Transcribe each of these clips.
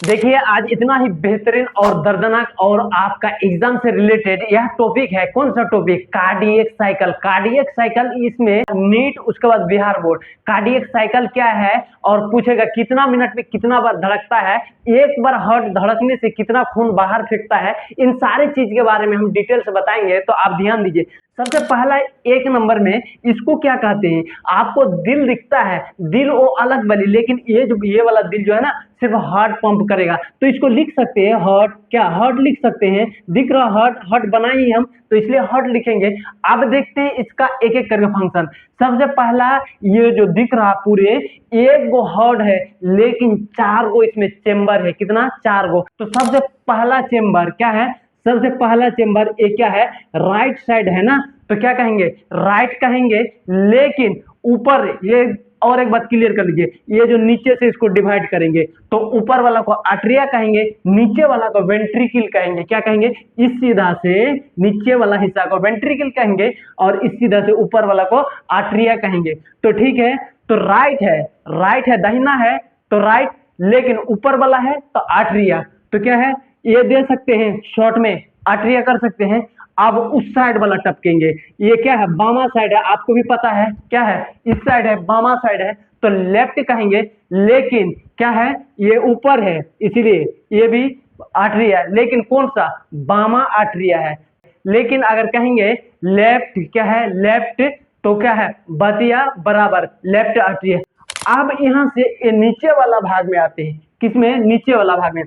देखिए आज इतना ही बेहतरीन और दर्दनाक और आपका एग्जाम से रिलेटेड यह टॉपिक है। कौन सा topic? Cardiac cycle. Cardiac cycle इसमें नीट, उसके बाद बिहार बोर्ड। कार्डियक साइकिल क्या है और पूछेगा कितना मिनट में कितना बार धड़कता है, एक बार हार्ट धड़कने से कितना खून बाहर फेंकता है। इन सारी चीज के बारे में हम डिटेल से बताएंगे, तो आप ध्यान दीजिए। सबसे पहला एक नंबर में इसको क्या कहते हैं? आपको दिल दिखता है, दिल वो अलग वाली, लेकिन ये वाला दिल जो है ना सिर्फ हार्ट पंप करेगा, तो इसको लिख सकते हैं हार्ट। क्या हार्ट लिख सकते हैं? दिख रहा हार्ट, हार्ट बनाई हम तो इसलिए हार्ट लिखेंगे। अब देखते हैं इसका एक एक करके फंक्शन। सबसे पहला ये जो दिख रहा पूरे, एक गो हार्ट है लेकिन चार गो इसमें चेंबर है। कितना? चार गो। तो सबसे पहला चेंबर क्या है? सबसे पहला चेंबर ये क्या है? राइट साइड है ना, तो क्या कहेंगे? राइट कहेंगे। लेकिन ऊपर ये और एक बात क्लियर कर लीजिए, ये जो नीचे से इसको डिवाइड करेंगे तो ऊपर वाला को आर्टरिया कहेंगे, नीचे वाला को वेंट्रिकल कहेंगे। क्या कहेंगे? इस सीधा से नीचे वाला हिस्सा को वेंट्रिकल कहेंगे और इस सीधा से ऊपर वाला को आर्टरिया कहेंगे। तो ठीक है, तो राइट है, दाहिना है तो राइट, लेकिन ऊपर वाला है तो आर्टरिया। तो क्या है? ये दे सकते हैं शॉर्ट में, आर्टरिया कर सकते हैं। अब उस साइड वाला टपकेंगे, ये क्या है? बामा साइड है, आपको भी पता है क्या है? इस साइड है, बामा साइड है तो लेफ्ट कहेंगे। लेकिन क्या है? ये ऊपर है इसीलिए ये भी आर्टरिया है, लेकिन कौन सा? बामा आर्टरिया है। लेकिन अगर कहेंगे लेफ्ट, क्या है? लेफ्ट, तो क्या है? बतिया बराबर लेफ्ट आर्टरिया। अब यहां से ये नीचे वाला भाग में आते हैं। किसमें? नीचे वाला भाग में।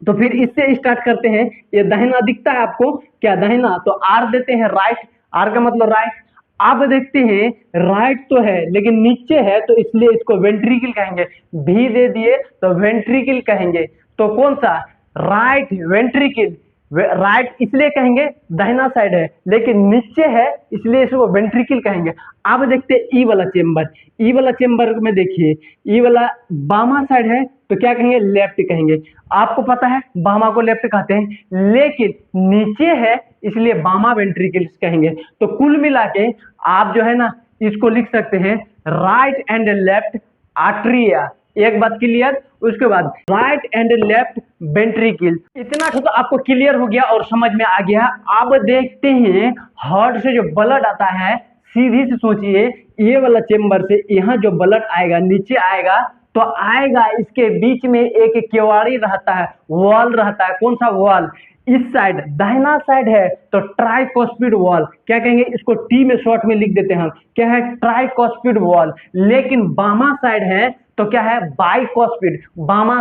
तो फिर इससे स्टार्ट करते हैं। ये दाहिना दिखता है आपको, क्या दाहिना? तो आर देते हैं, राइट। आर का मतलब राइट। अब देखते हैं राइट तो है लेकिन नीचे है तो इसलिए इसको वेंट्रिकल कहेंगे। भी दे दिए तो वेंट्रिकल कहेंगे। तो कौन सा? Right ventricle. राइट इसलिए कहेंगे दाहिना साइड है, लेकिन नीचे है इसलिए इसको वेंट्रिकल कहेंगे। अब देखते हैं ई वाला चेंबर। ई वाला चेंबर में देखिए, ई वाला बामा साइड है तो क्या कहेंगे? लेफ्ट कहेंगे। आपको पता है बामा को लेफ्ट कहते हैं, लेकिन नीचे है इसलिए बामा वेंट्रिकल्स कहेंगे। तो कुल मिला के आप जो है ना इसको लिख सकते हैं राइट एंड लेफ्ट आर्टरिया। एक बात क्लियर? उसके बाद राइट एंड लेफ्ट वेंट्रिकल। इतना तो आपको क्लियर हो गया और समझ में आ गया। अब देखते हैं हार्ट से जो ब्लड आता है, सीधी से सोचिए, ये वाला चेंबर से यहाँ जो ब्लड आएगा नीचे आएगा तो आएगा, इसके बीच में एक केवाड़ी रहता है, वॉल रहता है। कौन सा वॉल? इस साइड दाहिना साइड है तो ट्राइकोस्पिड वॉल। क्या कहेंगे? इसको टी में शॉर्ट में लिख देते हैं हम। क्या है? ट्राइकोस्पिड वॉल। लेकिन बामा साइड है तो क्या है? बाइकोस्पिड। बामा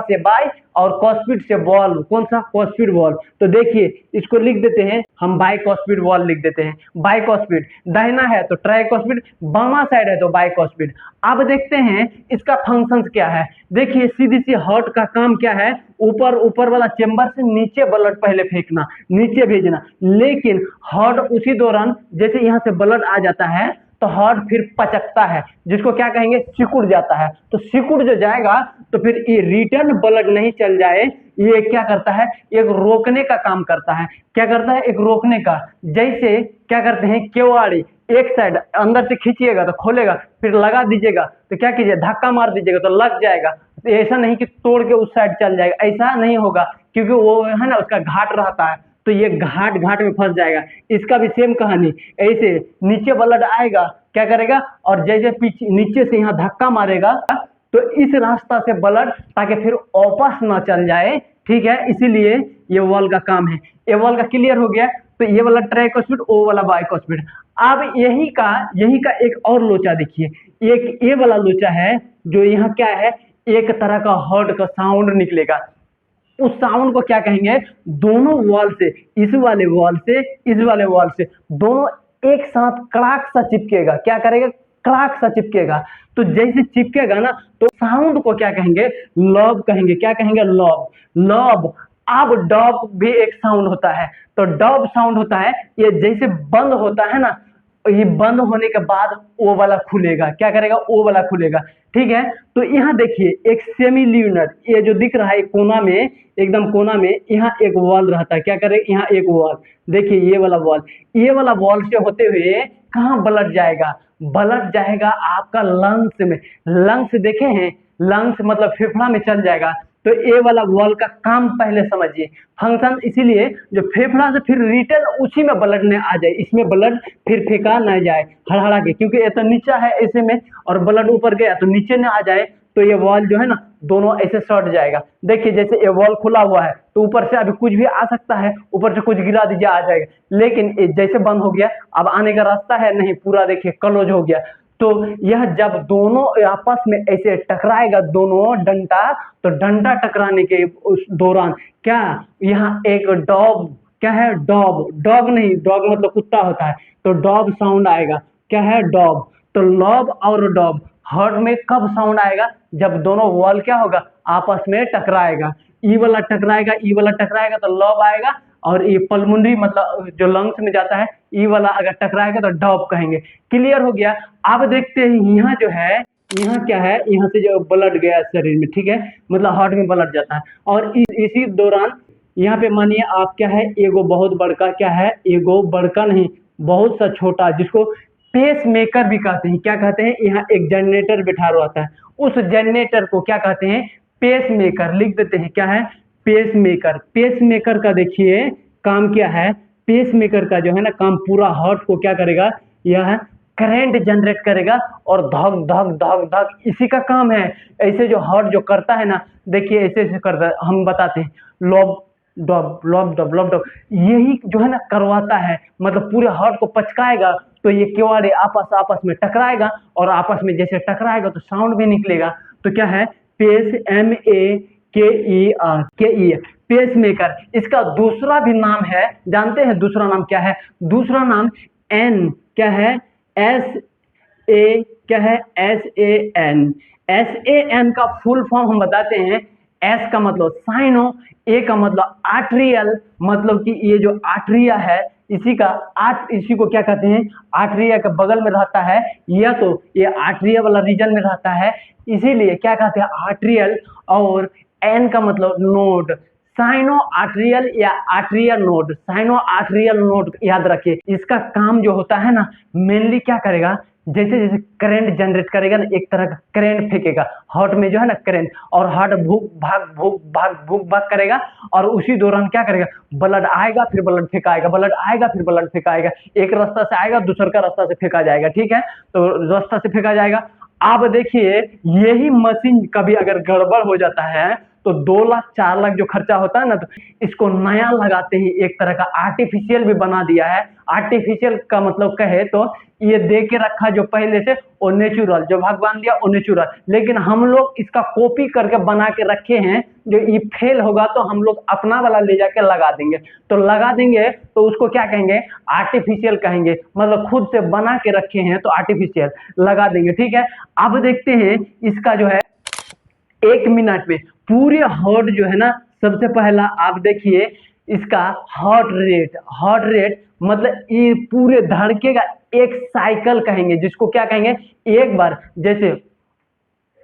से बाई और कॉस्पिड से वॉल। कौन सा? कॉस्पिड वॉल। तो देखिए इसको लिख देते हैं हम, बाइकोस्पिड वॉल लिख देते हैं। बाइकोस्पिड दाहिना है तो ट्राइकोस्पिड, बामा साइड है तो बाइकोस्पिड। अब देखते हैं इसका फंक्शंस क्या है। देखिए सीधी सी हार्ट का काम क्या है? ऊपर वाला चेंबर से नीचे ब्लड पहले फेंकना, नीचे भेजना। लेकिन हार्ट उसी दौरान जैसे यहाँ से ब्लड आ जाता है तो हार्ट फिर पचकता है, जिसको क्या कहेंगे? सिकुड़ जाता है। तो सिकुड़ जो जाएगा तो फिर ये रिटर्न ब्लड नहीं चल जाए, ये क्या करता है? एक रोकने का काम करता है। क्या करता है? एक रोकने का। जैसे क्या करते हैं? केवाड़ी एक साइड अंदर से खींचिएगा तो खोलेगा, फिर लगा दीजिएगा तो क्या कीजिए? धक्का मार दीजिएगा तो लग जाएगा। तो ऐसा नहीं कि तोड़ के उस साइड चल जाएगा, ऐसा नहीं होगा, क्योंकि वो है ना उसका घाट रहता है तो ये घाट में फंस जाएगा। इसका भी सेम कहानी। ऐसे नीचे ब्लड आएगा, क्या करेगा? और जैसे पीछे नीचे से यहाँ धक्का मारेगा तो इस रास्ता से ब्लड, ताकि फिर वापस ना चल जाए। ठीक है, इसीलिए ये वॉल का काम है। ये वॉल का क्लियर हो गया। तो ये वाला ट्राइकोस्पिड, ओ वाला बाइकोस्पिड। अब यही का एक और लोचा देखिए। एक ये वाला लोचा है जो यहाँ क्या है? एक तरह का हार्ट का साउंड निकलेगा। उस साउंड को क्या कहेंगे? दोनों वॉल से, इस वाले वॉल से इस वाले वॉल से दोनों एक साथ कड़ाक सा चिपकेगा। क्या करेगा? कड़ाक सा चिपकेगा। तो जैसे चिपकेगा ना तो साउंड को क्या कहेंगे? लॉब कहेंगे। क्या कहेंगे? लॉब। लॉब। अब डॉब भी एक साउंड होता है, तो डॉब साउंड होता है। ये जैसे बंद होता है ना, ये बंद होने के बाद ओ वाला खुलेगा। क्या करेगा? ओ वाला खुलेगा। ठीक है, तो यहाँ देखिए एक सेमी ल्यूनर, ये जो दिख रहा है कोना में, एकदम कोना में यहाँ एक वॉल रहता है। क्या करेगा? यहाँ एक वॉल। देखिए ये वाला वॉल, ये वाला वॉल से होते हुए कहाँ ब्लड जाएगा? ब्लड जाएगा आपका लंग्स में। लंग्स देखे हैं? लंग्स मतलब फेफड़ा में चल जाएगा। तो ये वाला वॉल का काम पहले समझिए। फंक्शन इसीलिए जो फेफड़ा से फिर रिटर्न उसी में ब्लड ने आ जाए, इसमें ब्लड फिर फेंका न जाए हड़हड़ा के, क्योंकि ये तो नीचा है ऐसे में और ब्लड ऊपर गया तो नीचे न आ जाए, तो ये वॉल जो है ना दोनों ऐसे सट जाएगा। देखिए जैसे ये वॉल खुला हुआ है तो ऊपर से अभी कुछ भी आ सकता है, ऊपर से कुछ गिरा दीजिए आ जाएगा, लेकिन जैसे बंद हो गया अब आने का रास्ता है नहीं, पूरा देखिए क्लोज हो गया। तो यह जब दोनों आपस में ऐसे टकराएगा दोनों डंडा, तो डंडा टकराने के उस दौरान क्या यहाँ एक डॉग, क्या है डॉग, डॉग नहीं, डॉग मतलब कुत्ता होता है, तो डॉग साउंड आएगा। क्या है डॉग, तो लॉब और डॉग हार्ट में कब साउंड आएगा, जब दोनों वॉल क्या होगा आपस में टकराएगा, ई वाला टकराएगा ई वाला टकराएगा तो लॉब आएगा, और ये पल्मोनरी मतलब जो लंग्स में जाता है ई वाला अगर टकराएगा तो डॉब कहेंगे। क्लियर हो गया। अब देखते हैं यहाँ जो है, यहाँ क्या है, यहाँ से जो ब्लड गया शरीर में, ठीक है, मतलब हार्ट में ब्लड जाता है, और इसी दौरान यहाँ पे मानिए आप क्या है, एगो बहुत बड़का, क्या है एगो बड़का नहीं बहुत सा छोटा, जिसको पेस मेकर भी कहते हैं। क्या कहते हैं, यहाँ एक जनरेटर बैठा रहता है, उस जनरेटर को क्या कहते हैं, पेस मेकर। लिख देते हैं क्या है, पेस मेकर। पेस मेकर का देखिए काम क्या है, पेस मेकर का जो है ना काम पूरा हार्ट को क्या करेगा, यह करंट जनरेट करेगा और धक धक धक धक, इसी का काम है। ऐसे जो हार्ट जो करता है ना, देखिए ऐसे ऐसे करता है, हम बताते हैं lobe dub lobe dub lobe dub, यही जो है ना करवाता है, मतलब पूरे हार्ट को पचकाएगा, तो ये केवाड़े आपस आपस में टकराएगा, और आपस में जैसे टकराएगा तो साउंड भी निकलेगा। तो क्या है पेस, MAKER पेस मेकर। इसका दूसरा भी नाम है, जानते हैं दूसरा नाम क्या है, दूसरा नाम एन, क्या है SA, क्या है SAN का फुल फॉर्म हम बताते हैं। S का मतलब साइनो, A का मतलब आर्ट्रियल, मतलब कि ये जो आर्ट्रिया है इसी को क्या कहते हैं, आर्ट्रिया के बगल में रहता है, या तो ये आर्ट्रिया वाला रीजन में रहता है, इसीलिए क्या कहते हैं आर्ट्रियल। और N का मतलब नोड, साइनो आर्ट्रियल या atrial node, sinoatrial node याद रखिए। इसका काम जो होता है ना मेनली क्या करेगा, जैसे जैसे करंट जनरेट करेगा ना, एक तरह का करंट फेंकेगा हार्ट में जो है ना करंट, और हार्ट भूख भाग करेगा, और उसी दौरान क्या करेगा, ब्लड आएगा फिर ब्लड फेंकाएगा, ब्लड आएगा फिर ब्लड फेंकाएगा, एक रास्ता से आएगा दूसर का रास्ता से फेंका जाएगा, ठीक है, तो रास्ता से फेंका जाएगा। अब देखिए यही मशीन कभी अगर गड़बड़ हो जाता है तो 2 लाख 4 लाख जो खर्चा होता है ना, तो इसको नया लगाते ही एक तरह का आर्टिफिशियल भी बना दिया है। आर्टिफिशियल का मतलब कहे तो ये दे के रखा जो पहले से वो नेचुरल, जो भगवान दिया वो नेचुरल, लेकिन हम लोग इसका कॉपी करके बना के रखे हैं, जो ये फेल होगा तो हम लोग अपना वाला ले जाके लगा देंगे, तो लगा देंगे तो उसको क्या कहेंगे, आर्टिफिशियल कहेंगे, मतलब खुद से बना के रखे हैं तो आर्टिफिशियल लगा देंगे, ठीक है। अब देखते हैं इसका जो है 1 मिनट में पूरे हार्ट जो है ना, सबसे पहला आप देखिए इसका हार्ट रेट मतलब ये पूरे धड़केगा, एक साइकिल कहेंगे जिसको, क्या कहेंगे, एक बार जैसे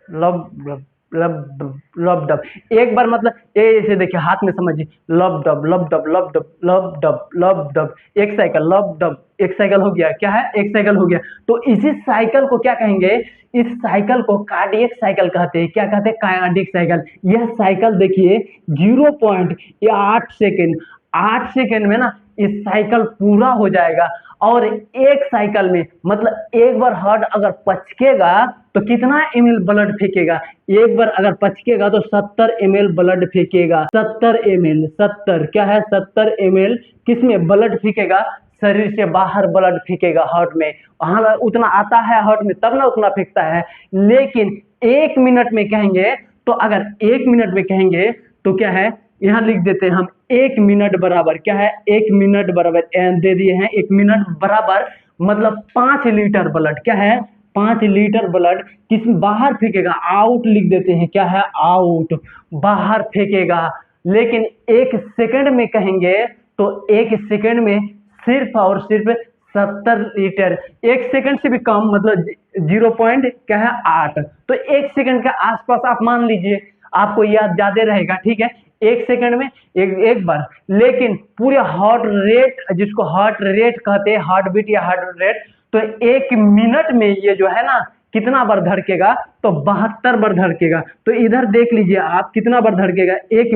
लब लब लब डब, एक बार मतलब ऐसे देखिए हाथ में समझिए, लब डब लब डब लब डब लब डब लब डब, एक साइकिल लब डब, एक साइकिल हो गया, क्या है एक साइकिल हो गया। तो इसी साइकिल को क्या कहेंगे, इस साइकिल को कार्डियक साइकिल कहते हैं। क्या कहते हैं, कार्डियक साइकिल। यह साइकिल देखिए 0.8 सेकेंड, 8 सेकेंड में ना इस साइकिल पूरा हो जाएगा, और एक साइकिल में मतलब एक बार हार्ट अगर पचकेगा तो कितना ml ब्लड फेंकेगा, एक बार अगर पचकेगा तो 70 ml ब्लड फेंकेगा, 70 ml, 70 क्या है 70 ml किसमें ब्लड फेंकेगा, शरीर से बाहर ब्लड फेंकेगा हार्ट में, वहां उतना आता है हार्ट में तब ना उतना फेंकता है। लेकिन 1 मिनट में कहेंगे तो, अगर 1 मिनट में कहेंगे तो क्या है, यहाँ लिख देते हैं हम 1 मिनट बराबर, क्या है 1 मिनट बराबर दे दिए हैं, 1 मिनट बराबर मतलब 5 लीटर ब्लड, क्या है 5 लीटर ब्लड किस बाहर फेंकेगा, आउट लिख देते हैं, क्या है आउट, बाहर फेंकेगा। लेकिन 1 सेकंड में कहेंगे तो 1 सेकंड में सिर्फ और सिर्फ 70 लीटर, 1 सेकंड से भी कम मतलब 0 पॉइंट क्या है 8, तो 1 सेकंड के आसपास आप मान लीजिए, आपको याद ज्यादा रहेगा, ठीक है, 1 सेकंड में एक बार। लेकिन पूरे हार्ट रेट, जिसको हार्ट रेट कहते हैं, हार्ट बीट या हार्ट रेट, तो 1 मिनट में ये जो है ना कितना बार धड़केगा, तो 72 बार धड़केगा। तो इधर देख लीजिए आप कितना बार धड़केगा, 1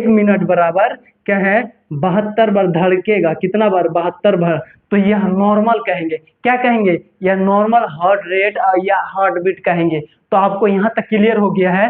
मिनट बराबर क्या है, 72 बार धड़केगा। कितना बार, 72 बार। तो यह नॉर्मल कहेंगे, क्या कहेंगे, यह नॉर्मल हार्ट रेट या हार्ट बीट कहेंगे। तो आपको यहाँ तक क्लियर हो गया है।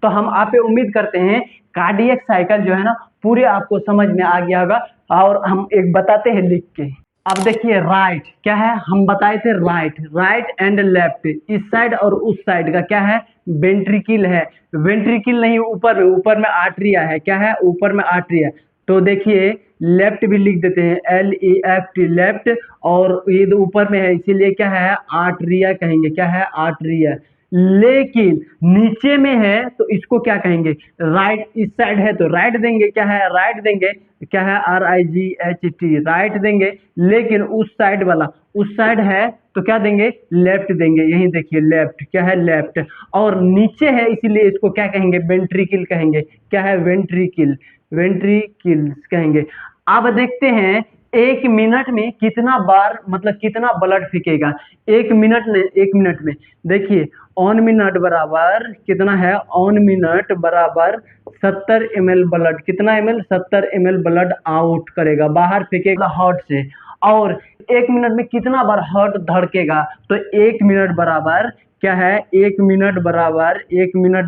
तो हम आप पे उम्मीद करते हैं कार्डियक साइकिल जो है ना पूरे आपको समझ में आ गया होगा। और हम एक बताते हैं लिख के। अब देखिए राइट क्या है, हम बताए थे राइट एंड लेफ्ट, इस साइड और उस साइड का क्या है, वेंट्रिकल है। वेंट्रिकल नहीं, ऊपर में आर्टरिया है। क्या है, ऊपर में आर्टरिया। तो देखिए लेफ्ट भी लिख देते हैं, LEFT लेफ्ट, और ये ऊपर में है इसीलिए क्या है, आर्टरिया कहेंगे। क्या है, आर्टरिया। लेकिन नीचे में है तो इसको क्या कहेंगे, राइट। इस साइड है तो राइट देंगे। क्या है, राइट देंगे। क्या है, RIGHT राइट देंगे। लेकिन उस साइड वाला, उस साइड है तो क्या देंगे, लेफ्ट देंगे। यही देखिए लेफ्ट, क्या है, लेफ्ट। और नीचे है इसीलिए इसको क्या कहेंगे, वेंट्रिकल कहेंगे। क्या है, वेंट्रिकल, वेंट्रिकल कहेंगे। अब देखते हैं 1 मिनट में कितना बार, मतलब कितना ब्लड फेंकेगा 1 मिनट में। देखिए ऑन मिनट बराबर कितना है, ऑन मिनट बराबर 70 ml ब्लड। कितना ml, 70 ml ब्लड आउट करेगा, बाहर फेंकेगा हार्ट से। और 1 मिनट में कितना बार हार्ट धड़केगा, तो 1 मिनट बराबर क्या है, 1 मिनट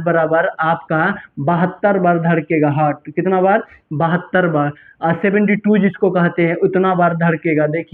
बराबर आपका 72 बार धड़केगा हार्ट। कितना बार, 72 बार। 72 जिसको कहते हैं उतना बार धड़केगा। देखिए